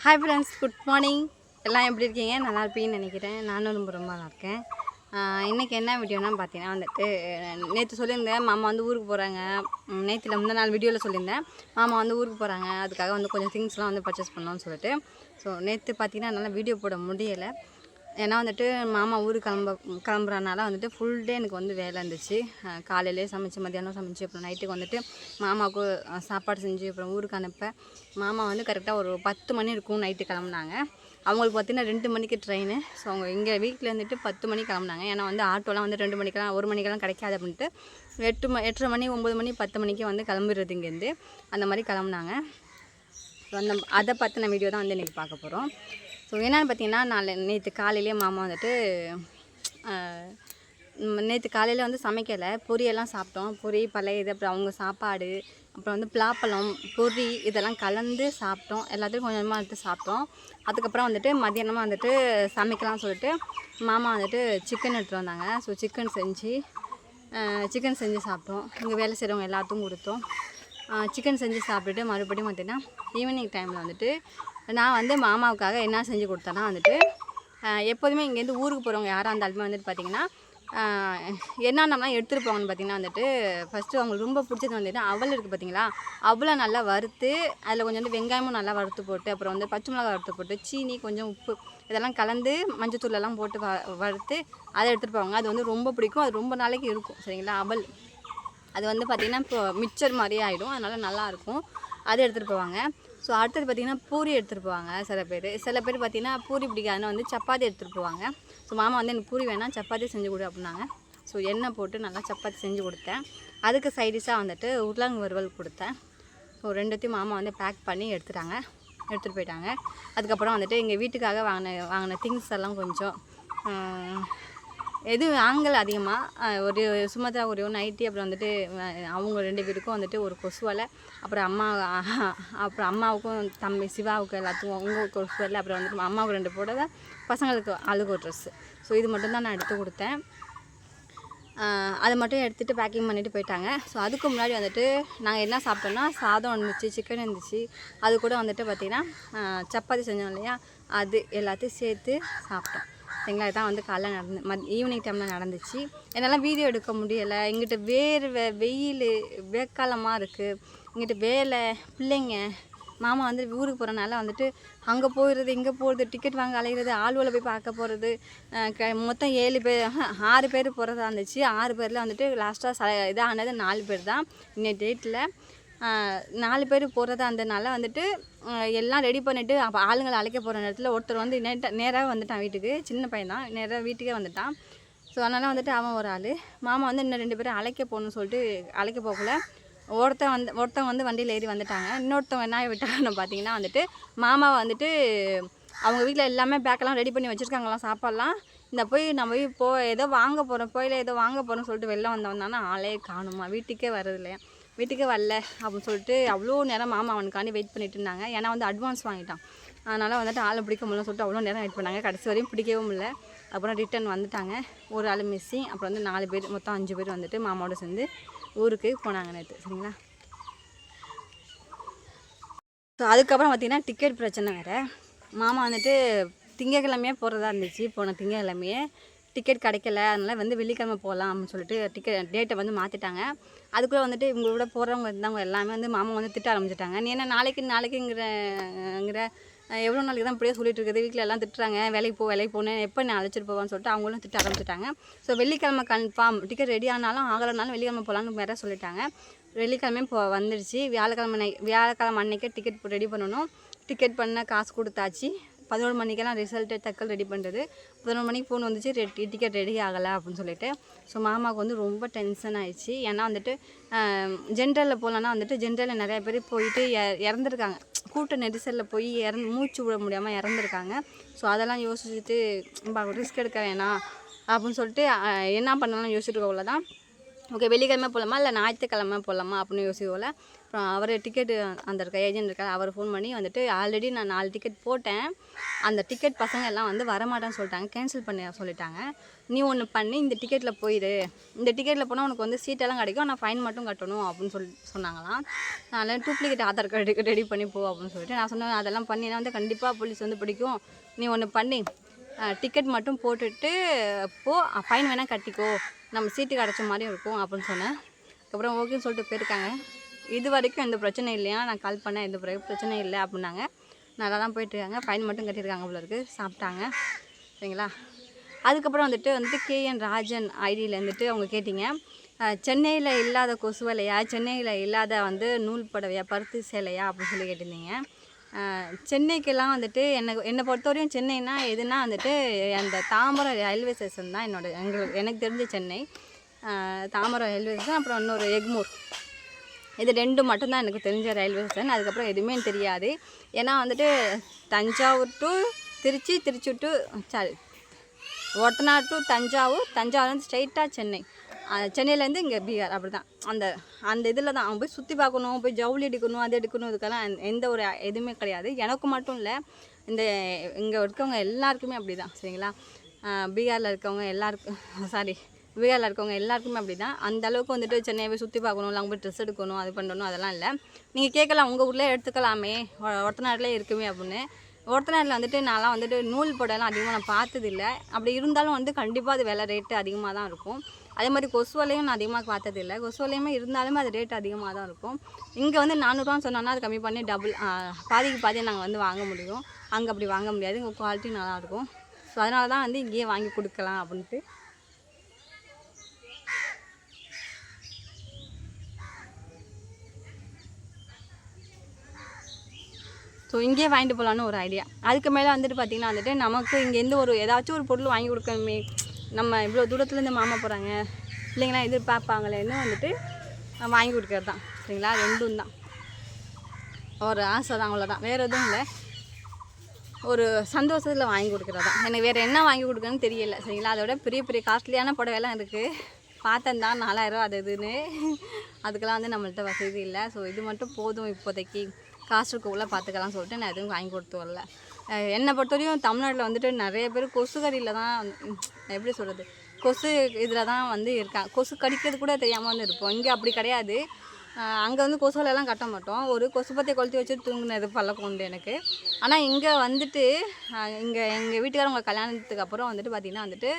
Hi friends, good morning. எல்லாம் எப்படி இருக்கீங்க? நல்லா இருப்பீங்கன்னு நினைக்கிறேன். நானும் ரொம்ப நல்லா இருக்கேன். இன்றைக்கி என்ன வீடியோனா பார்த்தீங்கன்னா வந்துட்டு, நேற்று சொல்லியிருந்தேன் மாமா வந்து ஊருக்கு போகிறாங்க. நேற்றுல முந்தின நாள் வீடியோவில் சொல்லியிருந்தேன் மாமா வந்து ஊருக்கு போகிறாங்க, அதுக்காக வந்து கொஞ்சம் திங்ஸ்லாம் வந்து பர்ச்சேஸ் பண்ணோன்னு சொல்லிட்டு. ஸோ நேற்று பார்த்தீங்கன்னா என்னால் வீடியோ போட முடியலை. ஏன்னா வந்துட்டு மாமா ஊருக்கு கிளம்புறனால வந்துட்டு ஃபுல் டே எனக்கு வந்து வேலை இருந்துச்சு. காலையிலே சமைச்சு, மத்தியானம் சமைச்சு, அப்புறம் நைட்டுக்கு வந்துட்டு மாமாவுக்கு சாப்பாடு செஞ்சு அப்புறம் ஊருக்கு அனுப்ப மாமா வந்து கரெக்டாக ஒரு 10 மணி இருக்கும் நைட்டு கிளம்புனாங்க. அவங்களுக்கு பார்த்தீங்கன்னா 2 மணிக்கு ட்ரெயின். ஸோ அவங்க எங்கள் வீட்டில் இருந்துட்டு 10 மணிக்கு கிளம்புனாங்க. ஏன்னா வந்து ஆட்டோலாம் வந்து 2 மணிக்கெலாம் 1 மணிக்கெலாம் கிடைக்காது அப்படின்ட்டு 8:30 மணி 9 மணி 10 மணிக்கு வந்து கிளம்பிடுறது இங்கேருந்து. அந்த மாதிரி கிளம்புனாங்க. ஸோ அதை பற்றின வீடியோ தான் வந்து இன்றைக்கி பார்க்க போகிறோம். ஸோ என்னென்னு பார்த்தீங்கன்னா, நேற்று காலையிலேயே மாமா வந்துட்டு நேற்று காலையில் வந்து சமைக்கலை, பொரியெல்லாம் சாப்பிட்டோம். பொரி பழைய இது, அப்புறம் அவங்க சாப்பாடு, அப்புறம் வந்து பலாப்பழம், பொரி இதெல்லாம் கலந்து சாப்பிட்டோம். எல்லாத்தையும் கொஞ்சம் கொஞ்சமாக எடுத்து சாப்பிட்டோம். அதுக்கப்புறம் வந்துட்டு மத்தியானமாக வந்துட்டு சமைக்கலாம்னு சொல்லிட்டு மாமா வந்துட்டு சிக்கன் எடுத்துகிட்டு வந்தாங்க. ஸோ சிக்கன் செஞ்சு சாப்பிட்டோம். இங்கே வேலை செய்கிறவங்க எல்லாத்துக்கும் கொடுத்தோம். சிக்கன் செஞ்சு சாப்பிட்டுட்டு மறுபடியும் பார்த்திங்கன்னா ஈவினிங் டைமில் வந்துட்டு நான் வந்து மாமாவுக்காக என்ன செஞ்சு கொடுத்தேன்னா வந்துட்டு, எப்போதுமே இங்கேருந்து ஊருக்கு போகிறவங்க யாராக இருந்தாலுமே வந்துட்டு பார்த்திங்கன்னா என்னென்னலாம் எடுத்துகிட்டு போவாங்கன்னு பார்த்திங்கன்னா வந்துட்டு, ஃபஸ்ட்டு அவங்களுக்கு ரொம்ப பிடிச்சது வந்துட்டு அவல் இருக்குது பார்த்திங்களா, அவலை நல்லா வறுத்து அதில் கொஞ்சம் வந்து வெங்காயமும் நல்லா வறுத்து போட்டு, அப்புறம் வந்து பச்சை மிளகா வறுத்து போட்டு, சீனி கொஞ்சம் உப்பு இதெல்லாம் கலந்து மஞ்சத்தூளெல்லாம் போட்டு வறுத்து அதை எடுத்துகிட்டு போவாங்க. அது வந்து ரொம்ப பிடிக்கும். அது ரொம்ப நாளைக்கு இருக்கும் சரிங்களா. அவல் அது வந்து பார்த்திங்கன்னா இப்போ மிக்சர் மாதிரியே ஆகிடும், அதனால் நல்லாயிருக்கும். அது எடுத்துகிட்டு போவாங்க. ஸோ அடுத்தது பார்த்திங்கன்னா பூரி எடுத்துகிட்டு போவாங்க சில பேர் பார்த்திங்கன்னா பூரி பிடிக்காதுன்னு வந்து சப்பாத்தி எடுத்துகிட்டு போவாங்க. ஸோ மாமா வந்து எனக்கு பூரி வேணாம், சப்பாத்தி செஞ்சு கொடு அப்படின்னாங்க. ஸோ எண்ணெய் போட்டு நல்லா சப்பாத்தி செஞ்சு கொடுத்தேன். அதுக்கு சைடிஷாக வந்துட்டு உருளைக்கிழங்கு வறுவல் கொடுத்தேன். ஸோ ரெண்டுத்தையும் மாமா வந்து பேக் பண்ணி எடுத்துகிட்டு போயிட்டாங்க. அதுக்கப்புறம் வந்துட்டு எங்கள் வீட்டுக்காக வாங்கின திங்ஸ் எல்லாம் கொஞ்சம் எதுவும் வாங்கலை அதிகமாக. ஒரு சுமத்ரா ஒரு நைட்டி, அப்புறம் வந்துட்டு அவங்க 2 பேருக்கும் வந்துட்டு ஒரு கொசுவலை, அப்புறம் அம்மாவுக்கும் தம்பி சிவாவுக்கு எல்லாத்துக்கும் அவங்க கொசுவலை, அப்புறம் வந்துட்டு அம்மாவுக்கு 2 புடவை, பசங்களுக்கு ஆளுக்கு ஒரு ட்ரெஸ்ஸு. ஸோ இது மட்டும்தான் நான் எடுத்து கொடுத்தேன். அதை மட்டும் எடுத்துகிட்டு பேக்கிங் பண்ணிவிட்டு போயிட்டாங்க. ஸோ அதுக்கு முன்னாடி வந்துட்டு நாங்கள் என்ன சாப்பிட்டோன்னா, சாதம் இருந்துச்சு, சிக்கன் இருந்துச்சு, அது கூட வந்துட்டு பார்த்திங்கன்னா சப்பாத்தி செஞ்சோம் இல்லையா, அது எல்லாத்தையும் சேர்த்து சாப்பிட்டோம் சரிங்களா. இதான் வந்து காலைல ஈவினிங் டைமில் நடந்துச்சு. என்னால் வீடியோ எடுக்க முடியலை. இங்கிட்ட வெயில் வேக்காலமாக இருக்குது. இங்கிட்ட வேலை, பிள்ளைங்க, மாமா வந்து ஊருக்கு போகிறனால வந்துட்டு அங்கே போயிடுறது இங்கே போகிறது, டிக்கெட் வாங்க அலைகிறது, ஆளுவலை போய் பார்க்க போகிறது. மொத்தம் 6 பேர் போகிறதா இருந்துச்சு. 6 பேரில் வந்துட்டு லாஸ்ட்டாக இதானது 4 பேர் தான் இன்னைய டேட்டில். 4 பேர் போகிறதா இருந்ததுனால வந்துட்டு எல்லாம் ரெடி பண்ணிவிட்டு அப்போ ஆளுங்களை அழைக்க போகிற நேரத்தில் ஒருத்தர் வந்து நேராக வந்துட்டான் வீட்டுக்கு. சின்ன பையன் தான், நேராக வீட்டுக்கே வந்துட்டான். ஸோ அதனால் வந்துட்டு அவன் ஒரு ஆள். மாமா வந்து இன்னும் 2 பேரும் அழைக்க போகணுன்னு சொல்லிட்டு அழைக்க போகல. ஒருத்தன் வந்து வண்டியில் ஏறி வந்துட்டாங்க. இன்னொருத்தவங்க என்ன விட்டாங்கன்னு பார்த்தீங்கன்னா வந்துட்டு, மாமாவை வந்துட்டு அவங்க வீட்டில் எல்லாமே பேக்கெல்லாம் ரெடி பண்ணி வச்சுருக்காங்களாம், சாப்பாடெலாம். நம்ம போய் ஏதோ வாங்க போகிறோம்னு சொல்லிட்டு வெளில வந்தானா ஆளே காணுமா, வீட்டுக்கே வரல அப்படின்னு சொல்லிட்டு அவ்வளோ நேரம் மாமா அவனுக்காண்டி வெயிட் பண்ணிட்டு இருந்தாங்க. ஏன்னா வந்து அட்வான்ஸ் வாங்கிட்டான், அதனால் வந்துட்டு ஆளை பிடிக்க முடியலன்னு சொல்லிட்டு அவ்வளோ நேரம் வெயிட் பண்ணாங்க. கடைசி வரையும் பிடிக்கவும் இல்லை. அப்புறம் ரிட்டன் வந்துட்டாங்க. ஒரு ஆள் மிஸ்ஸிங். அப்புறம் வந்து 4 பேர், மொத்தம் 5 பேர் வந்துட்டு மாமாவோட சேர்ந்து ஊருக்கு போனாங்க நேற்று சரிங்களா. ஸோ அதுக்கப்புறம் பார்த்திங்கன்னா டிக்கெட் பிரச்சனை வேறு. மாமா வந்துட்டு திங்கக்கிழமையே போகிறதா இருந்துச்சு. போன திங்கக்கிழமையே டிக்கெட் கிடைக்கல, அதனால் வந்து வெள்ளிக்கிழமை போகலாம் அப்படின்னு சொல்லிட்டு டேட்டை வந்து மாற்றிட்டாங்க. அதுக்குள்ளே வந்துட்டு இவங்களோட போகிறவங்க இருந்தவங்க எல்லாமே வந்து மாமா வந்து திட்ட ஆரம்பிச்சிட்டாங்க. நீ என்ன நாளைக்குங்கிற எவ்வளோ நாளைக்கு தான் இப்படியே சொல்லிட்டு இருக்குது, வீட்டில் எல்லாம் திட்டுறாங்க, வேலைக்கு போனேன், எப்போ நான் அழைச்சிட்டு போவான்னு சொல்லிட்டு அவங்களும் திட்ட ஆரம்பிச்சிட்டாங்க. ஸோ வெள்ளிக்கிழமை கன்ஃபார்ம், டிக்கெட் ரெடி ஆனாலும் ஆகலைனாலும் வெள்ளிக்கிழமை போகலான்னு வேறு சொல்லிட்டாங்க. வெள்ளிக்கிழமையும் வந்துடுச்சு. வியாழக்கிழமை அன்றைக்கே டிக்கெட் ரெடி பண்ணணும். டிக்கெட் பண்ண காசு கொடுத்தாச்சு. 11 மணிக்கெல்லாம் ரிசல்ட்டு தக்கல் ரெடி பண்ணுறது. 11 மணிக்கு ஃபோன் வந்துச்சு, டிக்கெட் ரெடி ஆகலை அப்படின்னு சொல்லிட்டு. ஸோ மாமாவுக்கு வந்து ரொம்ப டென்ஷன் ஆகிடுச்சு. ஏன்னா வந்துட்டு ஜென்ரலில் போகலன்னா வந்துட்டு ஜென்ரலில் நிறைய பேர் போயிட்டு இறந்துருக்காங்க. கூட்ட நெரிசலில் போய் மூச்சு விட முடியாமல் இறந்துருக்காங்க. ஸோ அதெல்லாம் யோசிச்சுட்டு ரிஸ்க் எடுக்க வேணாம் அப்படின்னு சொல்லிட்டு என்ன பண்ணலாம்னு யோசிச்சுட்டு தான் ஓகே வெள்ளிக்கிழமை போகலாமா இல்லை ஞாயிற்றுக்கிழமை போகலாமா அப்படின்னு யோசிக்கல. அப்புறம் அவர் டிக்கெட்டு அந்த இருக்க ஏஜென்ட் இருக்கார், அவர் ஃபோன் பண்ணி வந்துட்டு ஆல்ரெடி நான் 4 டிக்கெட் போட்டேன், அந்த டிக்கெட் பசங்க எல்லாம் வந்து வரமாட்டேன்னு சொல்லிட்டாங்க, கேன்சல் பண்ண சொல்லிட்டாங்க. நீ ஒன்று பண்ணி இந்த டிக்கெட்டில் போயிடு, இந்த டிக்கெட்டில் போனால் உனக்கு வந்து சீட்டெல்லாம் கிடைக்கும், நான் ஃபைன் மட்டும் கட்டணும் அப்படின்னு சொன்னாங்களாம். நான் டூப்ளிகேட் ஆதார் கார்டு ரெடி பண்ணி போ அப்படின்னு சொல்லிட்டு நான் சொன்னேன், அதெல்லாம் பண்ணினா வந்து கண்டிப்பாக போலீஸ் வந்து பிடிக்கும், நீ ஒன்று பண்ணி டிக்கெட் மட்டும் போட்டுட்டு போ, ஃபைன் வேணால் கட்டிக்கோ, நம்ம சீட்டு கிடச்ச மாதிரியும் இருக்கும் அப்படின்னு சொன்னேன். அதுக்கப்புறம் ஓகேன்னு சொல்லிட்டு போயிருக்காங்க. இது வரைக்கும் எந்த பிரச்சனை இல்லையா, நான் கால் பண்ணேன் எந்த பிரச்சனை இல்லை அப்படின்னாங்க. நல்லா தான் போயிட்டுருக்காங்க, ஃபைன் மட்டும் கட்டியிருக்காங்க போல இருக்குது. சாப்பிட்டாங்க சரிங்களா. அதுக்கப்புறம் வந்துட்டு கேஎன் ராஜன் ஐடியில் வந்துட்டு அவங்க கேட்டிங்க, சென்னையில் இல்லாத கொசுவலையா, சென்னையில் இல்லாத வந்து நூல் புடவையா, பருத்தி சேலையா அப்படின்னு சொல்லி கேட்டிருந்தீங்க. சென்னைக்கெல்லாம் வந்துட்டு என்னை பொறுத்தவரையும் சென்னைனா எதுனா வந்துட்டு அந்த தாம்பரம் ரயில்வே ஸ்டேஷன் தான் எனக்கு தெரிஞ்ச சென்னை. தாம்பரம் ரயில்வே ஸ்டேஷன், அப்புறம் இன்னொரு எக்மூர், இது 2 மட்டும்தான் எனக்கு தெரிஞ்ச ரயில்வே ஸ்டேஷன். அதுக்கப்புறம் எதுவுமே தெரியாது. ஏன்னா வந்துட்டு Thanjavur to Trichy, Trichy to Ottanadu to Thanjavur, தஞ்சாவூர்லேருந்து ஸ்ட்ரைட்டாக சென்னை, சென்னையிலேருந்து இங்கே பீகார், அப்படி தான் அந்த இதில் தான் அவங்க போய் சுற்றி பார்க்கணும், போய் ஜவுளி எடுக்கணும், அது எடுக்கணும், இதுக்கெல்லாம் எந்த ஒரு எதுவுமே கிடையாது. எனக்கு மட்டும் இல்லை, இங்கே இருக்கவங்க எல்லாருக்குமே அப்படி தான் சரிங்களா. பீகாரில் இருக்கவங்க எல்லாருக்குமே அப்படி தான். அந்தளவுக்கு வந்துட்டு சென்னையை போய் சுற்றி பார்க்கணும், இல்லை அவங்க போய் ட்ரெஸ் எடுக்கணும், அது பண்ணணும், அதெல்லாம் இல்லை. நீங்கள் கேட்கலாம் உங்கள் ஊரில் எடுத்துக்கலாமே, ஒட்டநாட்டிலே இருக்குமே அப்படின்னு. ஒட்டநாட்டில் வந்துட்டு நான்லாம் வந்துட்டு நூல் புடவைலாம் அதிகமாக நான் பார்த்ததில்லை. அப்படி இருந்தாலும் வந்து கண்டிப்பாக அது விலை ரேட்டு அதிகமாக தான் இருக்கும். அதே மாதிரி கொசுவலையும் நான் அதிகமாக பார்த்ததில்லை. கொசுவலையுமே இருந்தாலுமே அது ரேட்டு அதிகமாக தான் இருக்கும். இங்கே வந்து 400 ரூபான்னு சொன்னோன்னா அது கம்மி பண்ணி பாதிக்கு பாதியாக நாங்கள் வந்து வாங்க முடியும். அங்கே அப்படி வாங்க முடியாது, இங்கே குவாலிட்டி நல்லாயிருக்கும். ஸோ அதனால தான் வந்து இங்கேயே வாங்கி கொடுக்கலாம் அப்படின்ட்டு. ஸோ இங்கேயே வாங்கிட்டு போகலான்னு ஒரு ஐடியா. அதுக்கு மேலே வந்துட்டு பார்த்திங்கன்னா வந்துட்டு நமக்கு இங்கேருந்து ஏதாச்சும் ஒரு பொருள் வாங்கி கொடுக்கணுமே, நம்ம இவ்வளோ தூரத்துலேருந்து மாமா போகிறாங்க, இல்லைங்களா எதிர்பார்ப்பாங்களேன்னு வந்துட்டு வாங்கி கொடுக்கறது தான் சரிங்களா. 2 தான் ஒரு ஆசை தான், அவ்வளோதான், வேறு எதுவும் இல்லை. ஒரு சந்தோஷத்தில் வாங்கி கொடுக்குறது தான். எனக்கு வேறு என்ன வாங்கி கொடுக்கணும்னு தெரியல சரிங்களா. அதோட பெரிய பெரிய காஸ்ட்லியான புடவைலாம் இருக்குது, பார்த்தேன் தான் 4000 அது இதுன்னு. அதுக்கெல்லாம் வந்து நம்மள்கிட்ட வசதி இல்லை. ஸோ இது மட்டும் போதும் இப்போதைக்கு, காசுக்குள்ளே பார்த்துக்கலாம் சொல்லிட்டு நான் எதுவும் வாங்கி கொடுத்து வரல. என்னை பொறுத்தவரையும் தமிழ்நாட்டில் வந்துட்டு நிறைய பேர் கொசுக்கடியில் தான், எப்படி சொல்கிறது, கொசு இதில் தான் வந்து இருக்காங்க. கொசு கடிக்கிறது கூட தெரியாமல் வந்து இருப்போம். இங்கே அப்படி கிடையாது. அங்கே வந்து கொசுவலையெல்லாம் கட்ட மாட்டோம். ஒரு கொசுபத்தியை கொளுத்தி வச்சு தூங்கினது பழக்கம் உண்டு எனக்கு. ஆனால் இங்கே வந்துட்டு எங்கள் வீட்டுக்காரவங்க கல்யாணத்துக்கு அப்புறம் வந்துட்டு பார்த்திங்கன்னா வந்துட்டு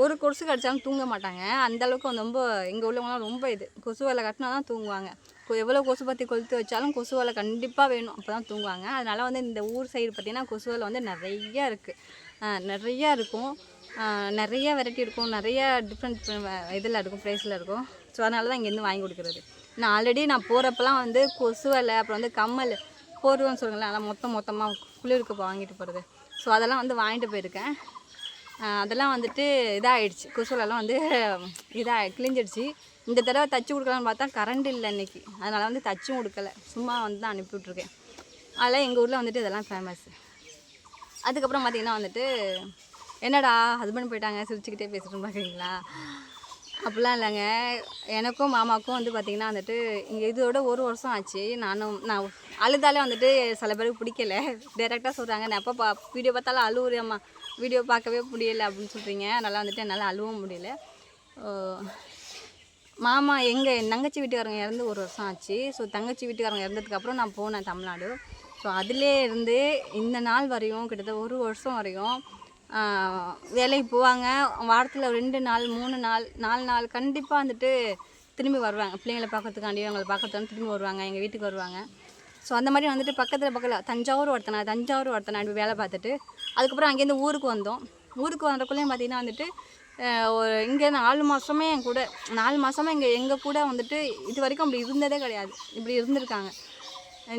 ஒரு கொசு கடித்தாலும் தூங்க மாட்டாங்க. அந்தளவுக்கு வந்து ரொம்ப இங்கே உள்ளவங்களாம் ரொம்ப கொசுவலை கட்டினா தான் தூங்குவாங்க. எவ்வளோ கொசுபத்தி கொளுத்து வச்சாலும் கொசுவலை கண்டிப்பாக வேணும், அப்போ தான் தூங்குவாங்க. அதனால் வந்து இந்த ஊர் சைடு பார்த்திங்கன்னா கொசுவலை வந்து நிறையா இருக்குது, நிறையா இருக்கும், நிறைய வெரைட்டி இருக்கும், நிறைய டிஃப்ரெண்ட் இதில் இருக்கும், ப்ரைஸில் இருக்கும். ஸோ அதனால தான் இங்கேருந்து வாங்கி கொடுக்குறது. நான் ஆல்ரெடி போகிறப்பெல்லாம் வந்து கொசுவலை, அப்புறம் வந்து கம்மல், போர்வைன்னு சொல்லுங்களேன், அதெல்லாம் மொத்தமாக குளிருக்கு வாங்கிட்டு போகிறது. ஸோ அதெல்லாம் வந்து வாங்கிட்டு போயிருக்கேன். அதெல்லாம் வந்துட்டு இதாகிடுச்சு, கொசுவலைலாம் வந்து கிழிஞ்சிடுச்சு. இந்த தடவை தச்சு கொடுக்கலான்னு பார்த்தா கரண்ட் இல்லை இன்றைக்கி, அதனால் வந்து தச்சும் கொடுக்கல, சும்மா வந்து தான் அனுப்பிவிட்ருக்கேன். அதெல்லாம் எங்கள் ஊரில் வந்துட்டு இதெல்லாம் ஃபேமஸ். அதுக்கப்புறம் பார்த்திங்கன்னா வந்துட்டு என்னடா ஹஸ்பண்ட் போயிட்டாங்க சிரிச்சுக்கிட்டே பேசிட்டு பார்க்குறீங்களா, அப்படிலாம் இல்லைங்க. எனக்கும் மாமாவுக்கும் வந்து பார்த்திங்கன்னா வந்துட்டு இங்கே இதோட 1 வருஷம் ஆச்சு. நான் அழுதாலே வந்துட்டு சில பேருக்கு பிடிக்கல, டைரெக்டாக சொல்கிறாங்க, நான் எப்போ வீடியோ பார்த்தாலும் அழுவுறேம்மா, வீடியோ பார்க்கவே முடியலை அப்படின்னு சொல்கிறீங்க. அதனால் வந்துட்டு என்னால் அழுவும் முடியல. மாமா என் தங்கச்சி வீட்டுக்காரங்க இறந்து 1 வருஷம் ஆச்சு. ஸோ தங்கச்சி வீட்டுக்காரங்க இறந்ததுக்கப்புறம் நான் போனேன் தமிழ்நாடு. ஸோ அதிலே இருந்து இந்த நாள் வரையும் கிட்டத்தட்ட 1 வருஷம் வரையும் வேலைக்கு போவாங்க. வாரத்தில் 2 நாள் 3 நாள் 4 நாள் கண்டிப்பாக வந்துட்டு திரும்பி வருவாங்க. பிள்ளைங்களை பார்க்கறதுக்காண்டி அவங்களை பார்க்கறதுக்காண்டி திரும்பி வருவாங்க, எங்கள் வீட்டுக்கு வருவாங்க. ஸோ அந்த மாதிரி வந்துட்டு பக்கத்தில் தஞ்சாவூர் ஒருத்தனாடி வேலை பார்த்துட்டு அதுக்கப்புறம் அங்கேருந்து ஊருக்கு வந்தோம். ஊருக்கு வந்தக்குள்ளேயும் பார்த்திங்கன்னா வந்துட்டு இங்கே 4 மாதமே என் கூட 4 மாதமாக எங்கள் கூட வந்துட்டு இது வரைக்கும் அப்படி இருந்ததே கிடையாது. இப்படி இருந்திருக்காங்க,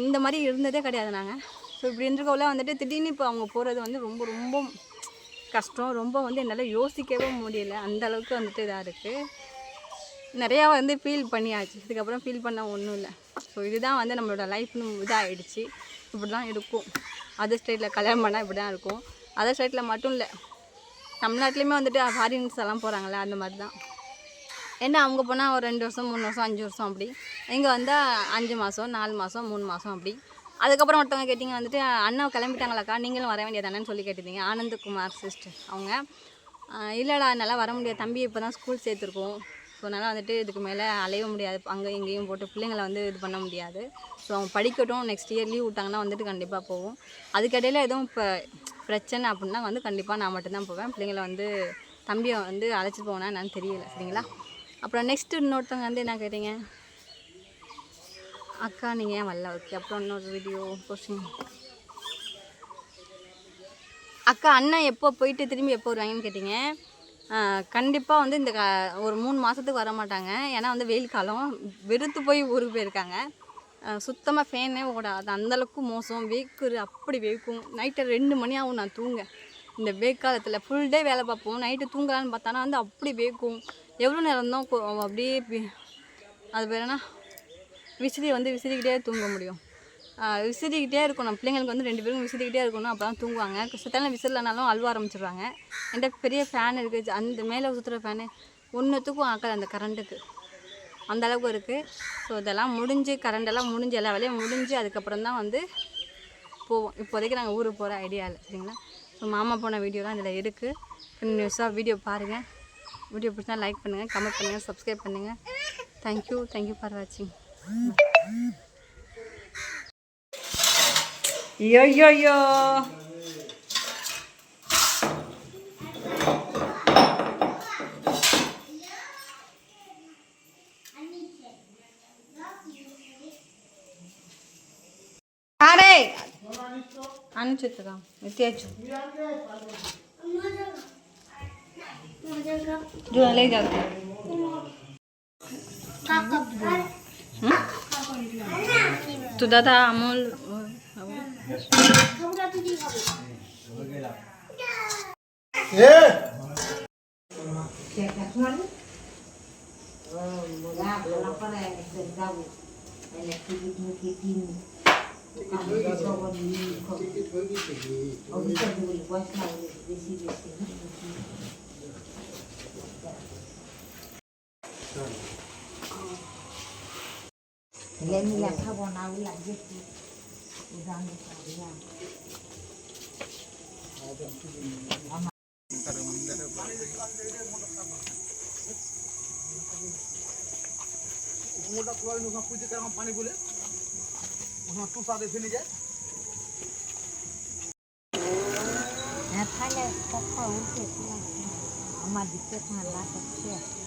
இந்த மாதிரி இருந்ததே கிடையாது நாங்கள். ஸோ இப்படி இருந்திருக்கோல வந்துட்டு திடீர்னு இப்போ அவங்க போகிறது வந்து ரொம்ப ரொம்ப கஷ்டம். ரொம்ப வந்து என்னால் யோசிக்கவே முடியல, அந்தளவுக்கு வந்துட்டு இதாக இருக்குது. நிறையா வந்து ஃபீல் பண்ணியாச்சு, இதுக்கப்புறம் ஃபீல் பண்ண ஒன்றும் இல்லை. ஸோ இதுதான் வந்து நம்மளோட லைஃப்னு இதாகிடுச்சு. இப்படி தான் இருக்கும். அதர் ஸ்டேட்டில் கல்யாணம் பண்ணால் இப்படி தான் இருக்கும். அதர் ஸ்டேட்டில் மட்டும் இல்லை, தமிழ்நாட்டிலையுமே வந்துட்டு ஃபாரின்ஸ் எல்லாம் போகிறாங்களே அந்த மாதிரி தான். ஏன்னா அவங்க போனால் ஒரு 2 வருஷம் 3 வருஷம் 5 வருஷம் அப்படி, இங்கே வந்தால் 5 மாதம் 4 மாதம் 3 மாதம் அப்படி. அதுக்கப்புறம் ஒருத்தவங்க கேட்டிங்க வந்துட்டு அண்ணா கிளம்பிட்டாங்களாக்கா நீங்களும் வர வேண்டியதானேன்னு சொல்லி கேட்டிருந்தீங்க. ஆனந்தகுமார் சிஸ்டர் அவங்க. இல்லைடா என்னால் வர முடியாது, தம்பி இப்போ தான் ஸ்கூல் சேர்த்துருக்கோம், ஸோ அதனால் வந்துட்டு இதுக்கு மேலே அலைய முடியாது, அங்கே எங்கேயும் போட்டு பிள்ளைங்களை வந்து இது பண்ண முடியாது, ஸோ அவங்க படிக்கட்டும், நெக்ஸ்ட் இயர் லீவ் விட்டாங்கன்னா வந்துட்டு கண்டிப்பாக போவோம். அதுக்கிடையில் எதுவும் இப்போ பிரச்சனை அப்படின்னா வந்து கண்டிப்பாக நான் மட்டும்தான் போவேன். பிள்ளைங்களை வந்து தம்பியை வந்து அழைச்சிட்டு போவேன்னா என்னன்னு தெரியல, சரிங்களா. அப்புறம் நெக்ஸ்ட்டு இன்னொருத்தவங்க வந்து என்ன கேட்டிங்க, அக்கா நீங்கள் ஏன் வரல, ஓகே. அப்புறம் இன்னொரு வீடியோ போஸ்டிங், அக்கா அண்ணன் எப்போ போயிட்டு திரும்பி எப்போ வருவாங்கன்னு கேட்டிங்க. கண்டிப்பாக வந்து இந்த ஒரு 3 மாதத்துக்கு வர மாட்டாங்க. ஏன்னா வந்து வெயில் காலம், வெறுத்து போய் ஊருக்கு போயிருக்காங்க. சுத்தமாக ஃபேனே ஓடாது, அந்தளவுக்கு மோசம், வேக்குரு அப்படி வேக்கும். நைட்டு 2 மணி ஆகும் நான் தூங்க. இந்த வேக்காலத்தில் ஃபுல் டே வேலை பார்ப்போம், நைட்டு தூங்கலான்னு பார்த்தானா வந்து அப்படி வேக்கும். எவ்வளோ நேரம் தான் அப்படியே அது பேர் என்ன விசிறிக்கிட்டே தூங்க முடியும். விசிறிக்கிட்டே இருக்கணும், பிள்ளைங்களுக்கு வந்து 2 பேரும் விசிறிக்கிட்டே இருக்கணும், அப்போ தான் தூங்குவாங்க. சுத்தலாம் விசிறலனாலும் அழுவ ஆரம்பிச்சிடுவாங்க. என்கிட்ட பெரிய ஃபேன் இருக்குது, அந்த மேலே சுற்றுற ஃபேனு ஒன்றுத்துக்கும் ஆக்காது அந்த கரண்ட்டுக்கு, அந்தளவுக்கு இருக்குது. ஸோ இதெல்லாம் முடிஞ்சு கரண்டெல்லாம் முடிஞ்சு எல்லா வேலையும் முடிஞ்சு அதுக்கப்புறம் தான் வந்து போவோம். இப்போதைக்கு நாங்கள் ஊருக்கு போகிற ஐடியா இல்லை, சரிங்களா. ஸோ மாமா போன வீடியோலாம் இதில் இருக்குது. கண்டினியூஸாக வீடியோ பாருங்கள். வீடியோ பிடிச்சா லைக் பண்ணுங்கள், கமெண்ட் பண்ணுங்கள், சப்ஸ்கிரைப் பண்ணுங்கள். தேங்க்யூ ஃபார் வாட்சிங். ஐயோ అరే అనుచితగా తేచు ले जाते तो दादा Amul Lên là sao bọn nào lại giết đi. Udah nih ya. मोटा कुआं नुका पूछ कर हम पानी बोले वहां तू सादे फिर जाए ना थाले पप्पा उठे हमार दिक्कत ना ला सकते